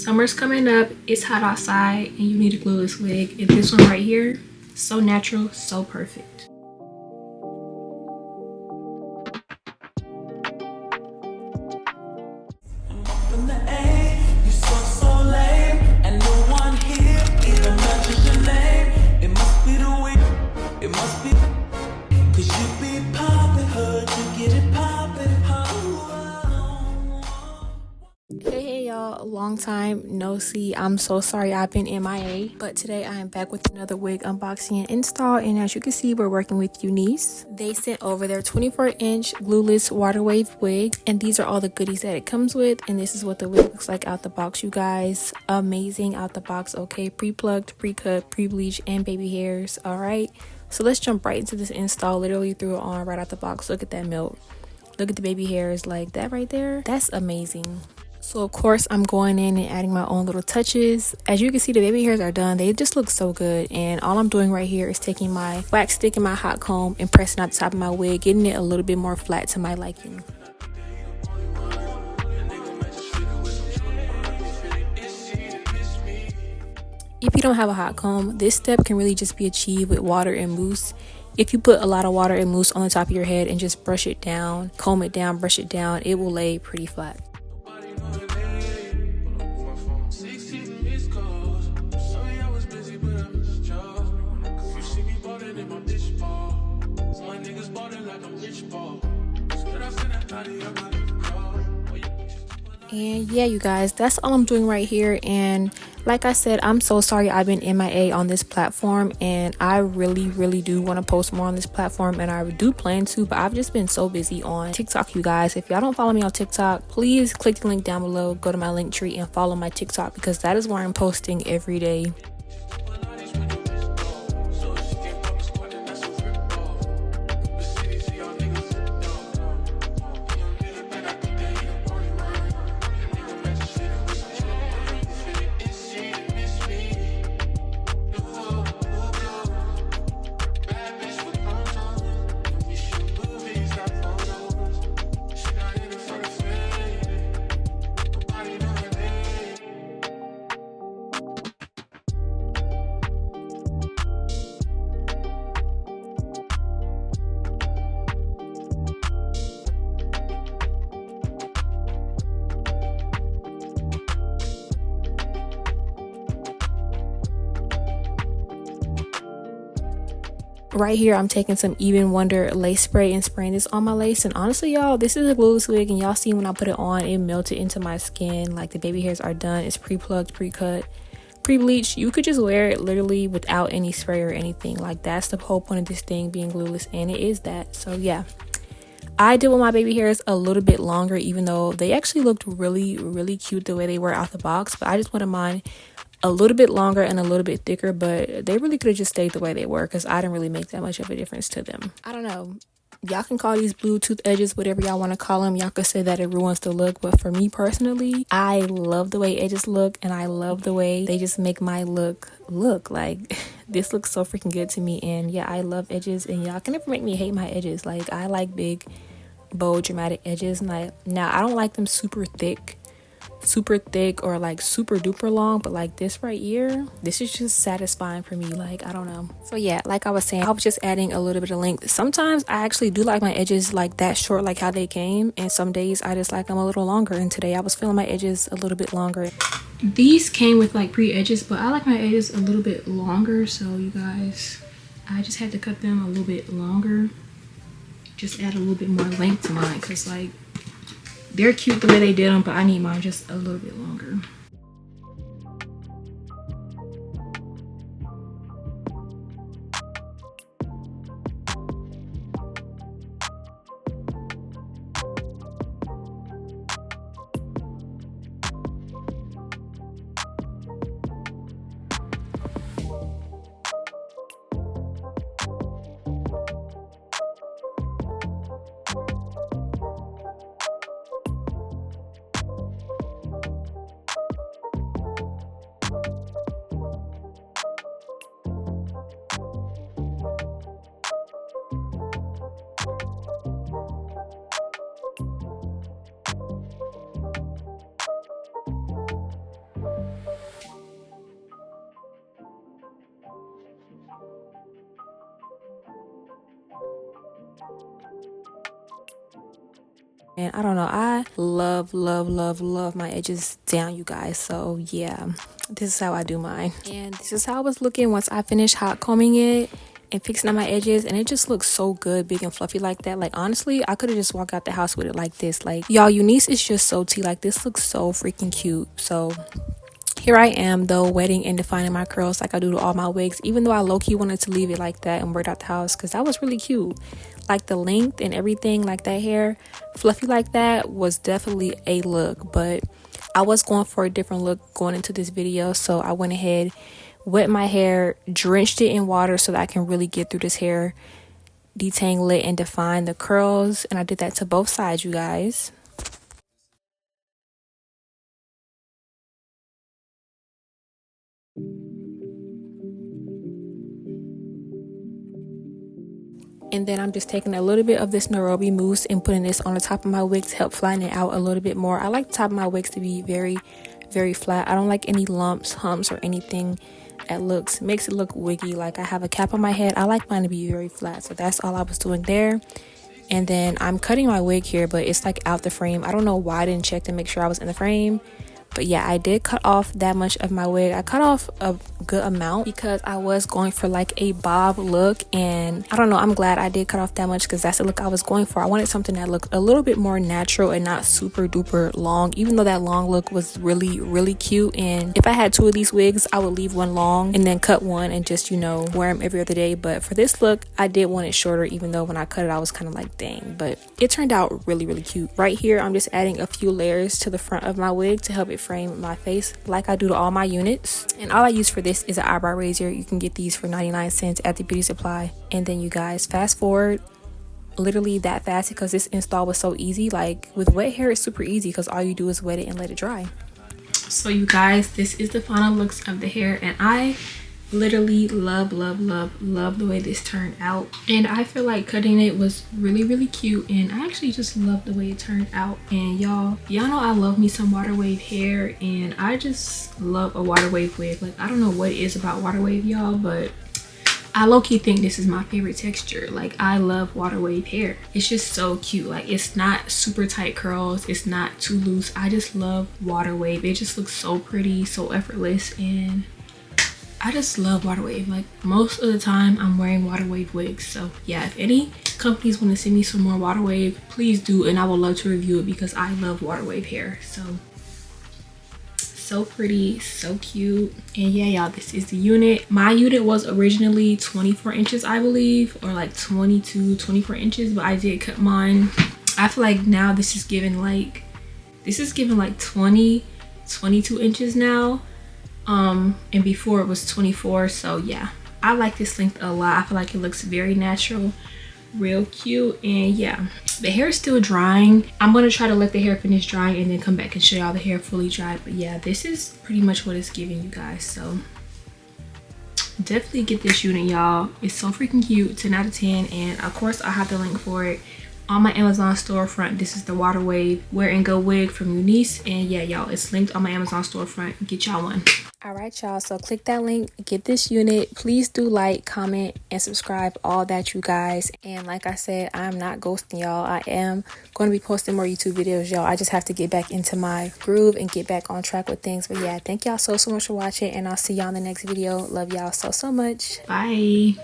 Summer's coming up, it's hot outside, and you need a glueless wig. And this one right here, so natural, so perfect. Long time no see. I'm so sorry I've been MIA, but today I am back with another wig unboxing and install, and as you can see, we're working with UNICE. They sent over their 24-inch glueless water wave wig, and these are all the goodies that it comes with, and this is what the wig looks like out the box, you guys. Amazing out the box. Okay, pre-plucked, pre-cut, pre-bleached, and baby hairs. All right, so let's jump right into this install. Literally threw it on right out the box. Look at that melt. Look at the baby hairs, like that right there. That's amazing. So of course I'm going in and adding my own little touches. As you can see, the baby hairs are done. They just look so good, and all I'm doing right here is taking my wax stick and my hot comb and pressing out the top of my wig, getting it a little bit more flat to my liking. If you don't have a hot comb, this step can really just be achieved with water and mousse. If you put a lot of water and mousse on the top of your head and just brush it down, comb it down, brush it down, it will lay pretty flat. And yeah, you guys, that's all I'm doing right here. And like I said, I'm so sorry I've been MIA on this platform, and I really do want to post more on this platform, and I do plan to, but I've just been so busy on TikTok, you guys. If y'all don't follow me on TikTok, please click the link down below, go to my link tree and follow my TikTok, because that is where I'm posting every day. Right here, I'm taking some Even Wonder lace spray and spraying this on my lace. And honestly, y'all, this is a glueless wig, and y'all see when I put it on, it melted into my skin. Like, the baby hairs are done. It's pre-plucked, pre-cut, pre-bleached. You could just wear it literally without any spray or anything. Like, that's the whole point of this thing being glueless, and it is that. So yeah, I did want my baby hairs a little bit longer, even though they actually looked really cute the way they were out the box. But I just wanted mine a little bit longer and a little bit thicker, but they really could have just stayed the way they were, because I didn't really make that much of a difference to them. I don't know, y'all can call these Bluetooth edges whatever y'all want to call them. Y'all could say that it ruins the look, but for me personally, I love the way edges look, and I love the way they just make my look like this looks so freaking good to me. And yeah, I love edges, and y'all can never make me hate my edges. Like, I like big, bold, dramatic edges. And now I don't like them super thick or like super duper long, but like this right here, this is just satisfying for me. Like, I don't know. So yeah, like I was saying, I was just adding a little bit of length. Sometimes I actually do like my edges like that short, like how they came, and some days I just like them a little longer, and today I was feeling my edges a little bit longer. These came with like pre-edges, but I like my edges a little bit longer, so you guys, I just had to cut them a little bit longer, just add a little bit more length to mine, because like, they're cute the way they did them, but I need mine just a little bit longer. And I don't know, I love my edges down, you guys. So yeah, this is how I do mine. And this is how I was looking once I finished hot combing it and fixing up my edges, and it just looks so good, big and fluffy like that. Like honestly, I could have just walked out the house with it like this. Like y'all, UNICE is just so tea. Like this looks so freaking cute. So here I am though, wetting and defining my curls like I do to all my wigs, even though I low-key wanted to leave it like that and work out the house because that was really cute. Like the length and everything, like that hair fluffy like that was definitely a look, but I was going for a different look going into this video, so I went ahead, wet my hair, drenched it in water so that I can really get through this hair, detangle it and define the curls, and I did that to both sides, you guys. And then I'm just taking a little bit of this Nairobi mousse and putting this on the top of my wig to help flatten it out a little bit more. I like the top of my wigs to be very flat. I don't like any lumps, humps, or anything that makes it look wiggy. Like I have a cap on my head. I like mine to be very flat. So that's all I was doing there. And then I'm cutting my wig here, but it's like out the frame. I don't know why I didn't check to make sure I was in the frame. But yeah, I did cut off that much of my wig. I cut off a good amount because I was going for like a bob look, and I don't know, I'm glad I did cut off that much because that's the look I was going for. I wanted something that looked a little bit more natural and not super duper long, even though that long look was really cute. And if I had 2 of these wigs, I would leave one long and then cut one and just, you know, wear them every other day. But for this look, I did want it shorter, even though when I cut it I was kind of like, dang. But it turned out really cute. Right here I'm just adding a few layers to the front of my wig to help it frame my face like I do to all my units. And all I use for this is an eyebrow razor. You can get these for 99 cents at the beauty supply. And then you guys fast forward literally that fast because this install was so easy. Like with wet hair it's super easy because all you do is wet it and let it dry. So you guys, this is the final looks of the hair, and I literally love the way this turned out, and I feel like cutting it was really cute, and I actually just love the way it turned out. And y'all know I love me some water wave hair, and I just love a water wave wig. Like I don't know what it is about water wave, y'all, but I low-key think this is my favorite texture. Like I love water wave hair. It's just so cute. Like it's not super tight curls, it's not too loose. I just love water wave. It just looks so pretty, so effortless, and I just love water wave. Like most of the time I'm wearing water wave wigs. So yeah, if any companies want to send me some more water wave, please do, and I would love to review it because I love water wave hair. So pretty, so cute. And yeah, y'all, this is the unit. My unit was originally 24 inches, I believe, or like 24 inches, but I did cut mine. I feel like now this is giving like 20, 22 inches now. And before it was 24. So yeah, I like this length a lot. I feel like it looks very natural, real cute. And yeah, the hair is still drying. I'm gonna try to let the hair finish drying and then come back and show y'all the hair fully dried. But yeah, this is pretty much what it's giving, you guys. So definitely get this unit, y'all. It's so freaking cute. 10 out of 10. And of course I have the link for it on my Amazon storefront. This is the water wave wear and go wig from UNICE, and yeah, y'all, it's linked on my Amazon storefront. Get y'all one. All right, y'all, so click that link, get this unit. Please do like, comment, and subscribe, all that, you guys. And like I said, I'm not ghosting y'all. I am going to be posting more YouTube videos, y'all. I just have to get back into my groove and get back on track with things. But yeah, thank y'all so much for watching, and I'll see y'all in the next video. Love y'all so much. Bye.